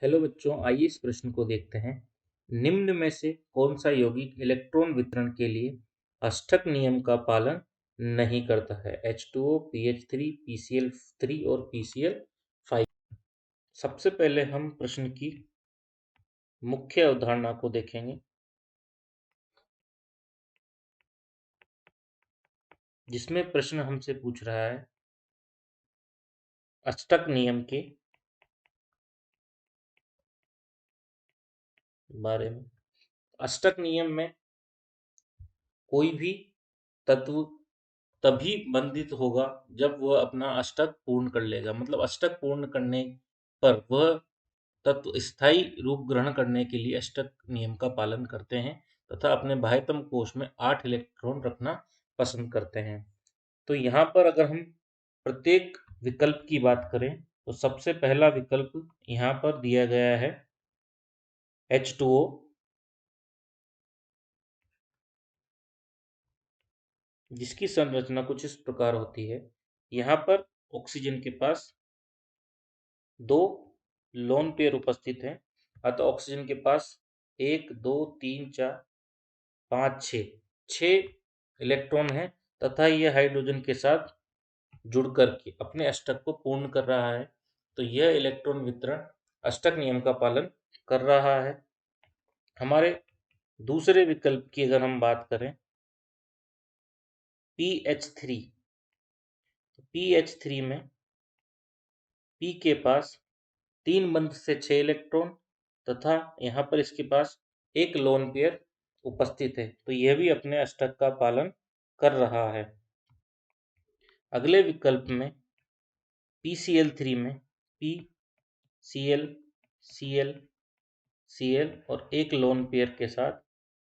Hello बच्चों, आइए इस प्रश्न को देखते हैं। निम्न में से कौन सा यौगिक इलेक्ट्रॉन वितरण के लिए अष्टक नियम का पालन नहीं करता है? H2O, PH3, PCl3 और PCl5। सबसे पहले हम प्रश्न की मुख्य अवधारणा को देखेंगे, जिसमें प्रश्न हमसे पूछ रहा है अष्टक नियम के बारे में। अष्टक नियम में कोई भी तत्व तभी बंधित होगा जब वह अपना अष्टक पूर्ण कर लेगा। मतलब अष्टक पूर्ण करने पर वह तत्व स्थायी रूप ग्रहण करने के लिए अष्टक नियम का पालन करते हैं तथा अपने बाह्यतम कोश में 8 इलेक्ट्रॉन रखना पसंद करते हैं। तो यहाँ पर अगर हम प्रत्येक विकल्प की बात करें तो सबसे पहला विकल्प यहाँ पर दिया गया है H2O, जिसकी संरचना कुछ इस प्रकार होती है। यहाँ पर ऑक्सीजन के पास 2 लोन पेयर उपस्थित हैं, अतः ऑक्सीजन के पास 1, 2, 3, 4, 5, 6 इलेक्ट्रॉन हैं तथा यह हाइड्रोजन के साथ जुड़कर के अपने अष्टक को पूर्ण कर रहा है। तो यह इलेक्ट्रॉन वितरण अष्टक नियम का पालन कर रहा है। हमारे दूसरे विकल्प की अगर हम बात करें PH3, तो PH3 में P के पास 3 बंध से 6 इलेक्ट्रॉन तथा यहाँ पर इसके पास एक लोन पेयर उपस्थित है, तो यह भी अपने अष्टक का पालन कर रहा है। अगले विकल्प में PCl3 में P, Cl, Cl, Cl और एक लोन पेयर के साथ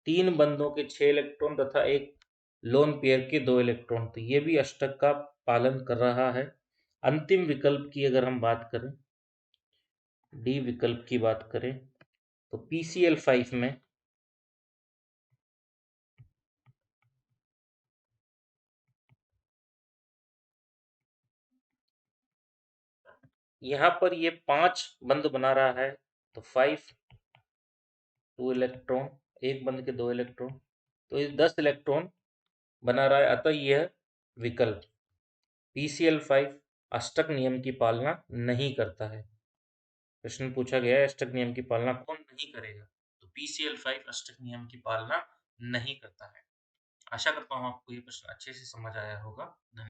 3 बंधों के 6 इलेक्ट्रॉन तथा एक लोन पेयर के 2 इलेक्ट्रॉन, तो ये भी अष्टक का पालन कर रहा है। अंतिम विकल्प की अगर हम बात करें, डी विकल्प की बात करें, तो PCl5 में यहाँ पर ये 5 बंध बना रहा है, तो 5, 2 इलेक्ट्रॉन, एक बंध के 2 इलेक्ट्रॉन, तो ये 10 इलेक्ट्रॉन बना रहा है। अतः यह विकल्प PCl5 अष्टक नियम की पालना नहीं करता है। प्रश्न पूछा गया है अष्टक नियम की पालना कौन नहीं करेगा, तो PCl5 अष्टक नियम की पालना नहीं करता है। आशा करता हूँ आपको ये प्रश्न अच्छे से समझ आया होगा। धन्यवाद।